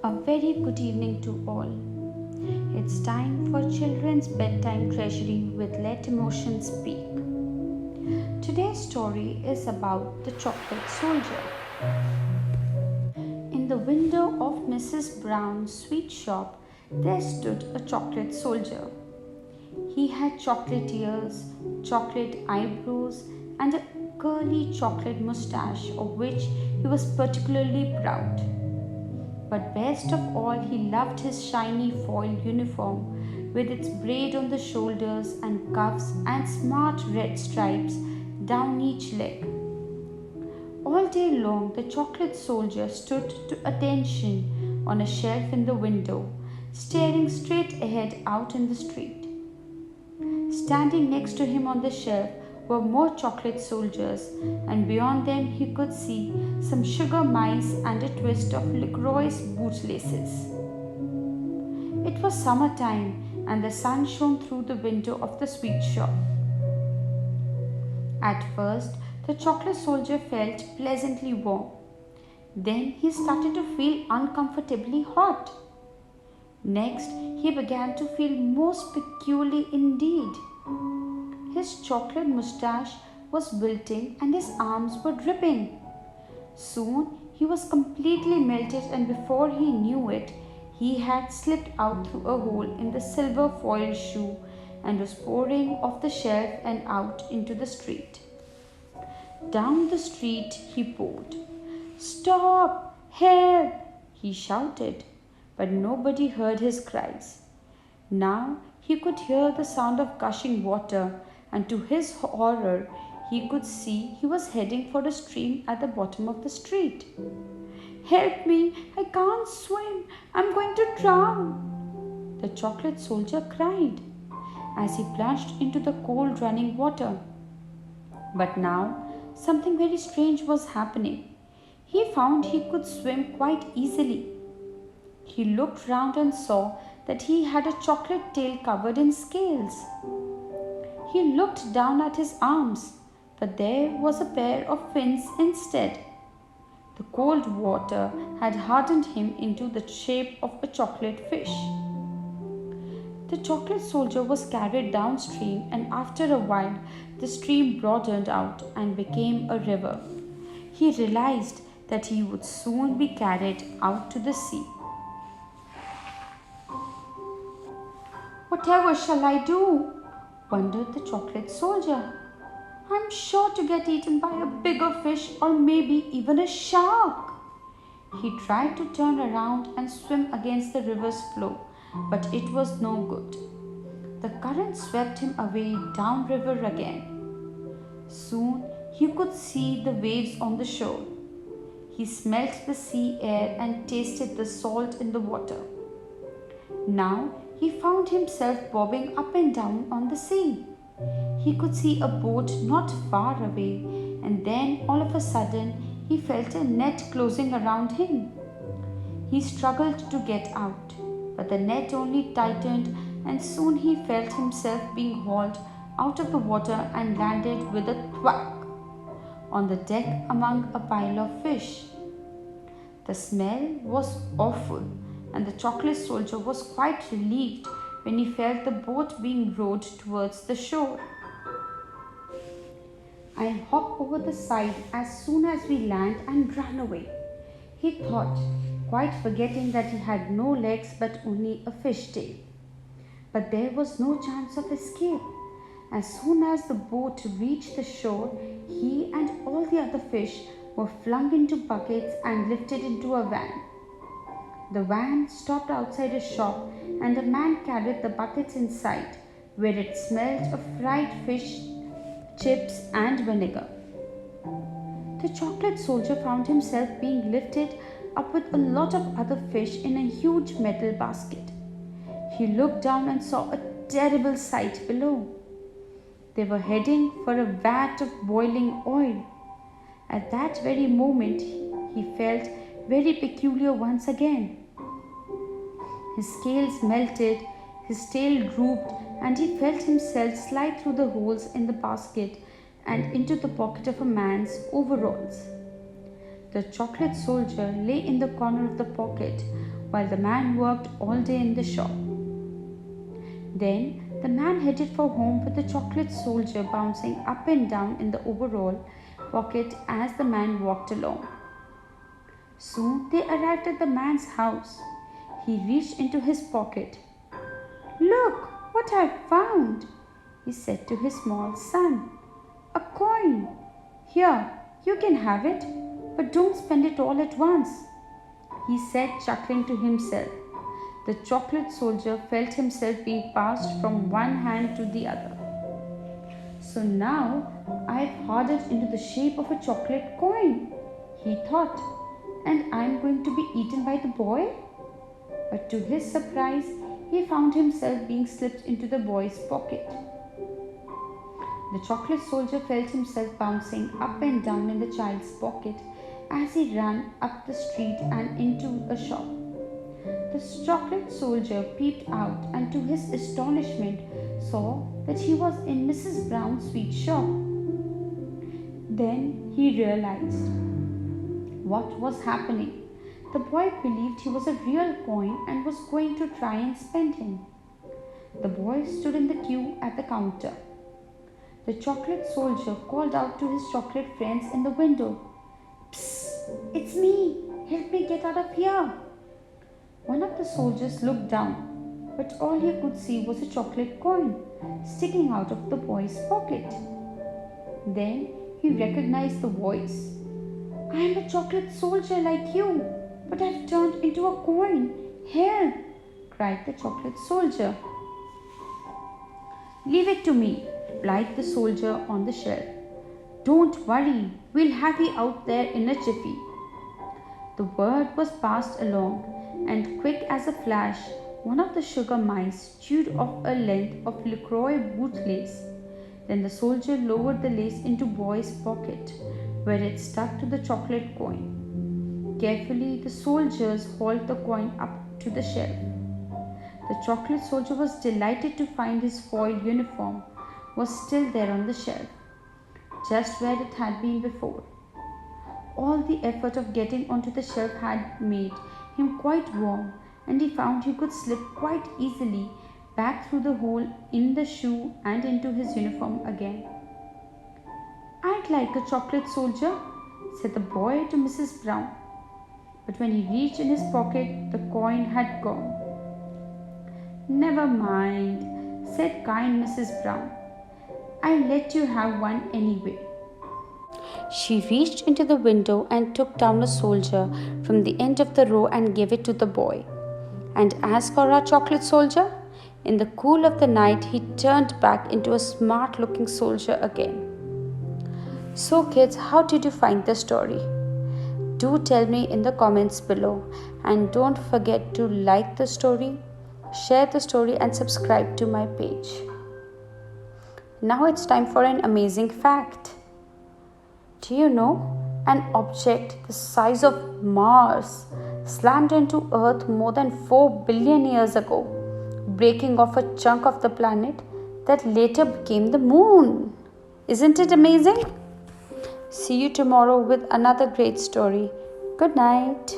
A very good evening to all. It's time for Children's Bedtime Treasury with Let Emotions Speak. Today's story is about the chocolate soldier. In the window of Mrs. Brown's sweet shop, there stood a chocolate soldier. He had chocolate ears, chocolate eyebrows, and a curly chocolate mustache of which he was particularly proud. But best of all, he loved his shiny foil uniform with its braid on the shoulders and cuffs and smart red stripes down each leg. All day long, the chocolate soldier stood to attention on a shelf in the window, staring straight ahead out in the street. Standing next to him on the shelf were more chocolate soldiers, and beyond them he could see some sugar mice and a twist of licorice bootlaces. It was summertime, and the sun shone through the window of the sweet shop. At first, the chocolate soldier felt pleasantly warm. Then he started to feel uncomfortably hot. Next, he began to feel most peculiar indeed. His chocolate mustache was wilting and his arms were dripping. Soon he was completely melted, and before he knew it, he had slipped out through a hole in the silver foil shoe and was pouring off the shelf and out into the street. Down the street he poured. "Stop! Help!" he shouted, but nobody heard his cries. Now he could hear the sound of gushing water, and to his horror, he could see he was heading for a stream at the bottom of the street. "Help me! I can't swim! I'm going to drown!" the chocolate soldier cried as he plunged into the cold running water. But now something very strange was happening. He found he could swim quite easily. He looked round and saw that he had a chocolate tail covered in scales. He looked down at his arms, but there was a pair of fins instead. The cold water had hardened him into the shape of a chocolate fish. The chocolate soldier was carried downstream, and after a while the stream broadened out and became a river. He realized that he would soon be carried out to the sea. "Whatever shall I do?" wondered the chocolate soldier. "I'm sure to get eaten by a bigger fish, or maybe even a shark." He tried to turn around and swim against the river's flow, but it was no good. The current swept him away downriver again. Soon he could see the waves on the shore. He smelt the sea air and tasted the salt in the water. Now he found himself bobbing up and down on the sea. He could see a boat not far away, and then all of a sudden he felt a net closing around him. He struggled to get out, but the net only tightened, and soon he felt himself being hauled out of the water and landed with a thwack on the deck among a pile of fish. The smell was awful, and the chocolate soldier was quite relieved when he felt the boat being rowed towards the shore. "I'll hop over the side as soon as we land and run away," he thought, quite forgetting that he had no legs but only a fish tail. But there was no chance of escape. As soon as the boat reached the shore, he and all the other fish were flung into buckets and lifted into a van. The van stopped outside a shop, and a man carried the buckets inside, where it smelled of fried fish, chips, and vinegar. The chocolate soldier found himself being lifted up with a lot of other fish in a huge metal basket. He looked down and saw a terrible sight below. They were heading for a vat of boiling oil. At that very moment, he felt very peculiar once again. His scales melted, his tail drooped, and he felt himself slide through the holes in the basket and into the pocket of a man's overalls. The chocolate soldier lay in the corner of the pocket while the man worked all day in the shop. Then the man headed for home with the chocolate soldier bouncing up and down in the overall pocket as the man walked along. Soon they arrived at the man's house. He reached into his pocket. "Look what I've found," he said to his small son. "A coin. Here, you can have it, but don't spend it all at once," he said, chuckling to himself. The chocolate soldier felt himself being passed from one hand to the other. "So now I've hardened into the shape of a chocolate coin," he thought, "and I'm going to be eaten by the boy?" But to his surprise, he found himself being slipped into the boy's pocket. The chocolate soldier felt himself bouncing up and down in the child's pocket as he ran up the street and into a shop. The chocolate soldier peeped out and to his astonishment saw that he was in Mrs. Brown's sweet shop. Then he realized what was happening. The boy believed he was a real coin and was going to try and spend him. The boy stood in the queue at the counter. The chocolate soldier called out to his chocolate friends in the window, "Psst, it's me. Help me get out of here." One of the soldiers looked down, but all he could see was a chocolate coin sticking out of the boy's pocket. Then he recognized the voice. "I am a chocolate soldier like you, but I've turned into a coin. Help!" cried the chocolate soldier. "Leave it to me," replied the soldier on the shelf. "Don't worry, we'll have you out there in a jiffy." The word was passed along, and quick as a flash, one of the sugar mice chewed off a length of LaCroix boot lace. Then the soldier lowered the lace into boy's pocket, where it stuck to the chocolate coin. Carefully, the soldiers hauled the coin up to the shelf. The chocolate soldier was delighted to find his foil uniform was still there on the shelf, just where it had been before. All the effort of getting onto the shelf had made him quite warm, and he found he could slip quite easily back through the hole in the shoe and into his uniform again. "I'd like a chocolate soldier," said the boy to Mrs. Brown. But when he reached in his pocket, the coin had gone. "Never mind," said kind Mrs. Brown. "I'll let you have one anyway." She reached into the window and took down a soldier from the end of the row and gave it to the boy. And as for our chocolate soldier, in the cool of the night, he turned back into a smart-looking soldier again. So kids, how did you find the story? Do tell me in the comments below, and don't forget to like the story, share the story and subscribe to my page. Now it's time for an amazing fact. Do you know, an object the size of Mars slammed into Earth more than 4 billion years ago, breaking off a chunk of the planet that later became the moon. Isn't it amazing? See you tomorrow with another great story. Good night.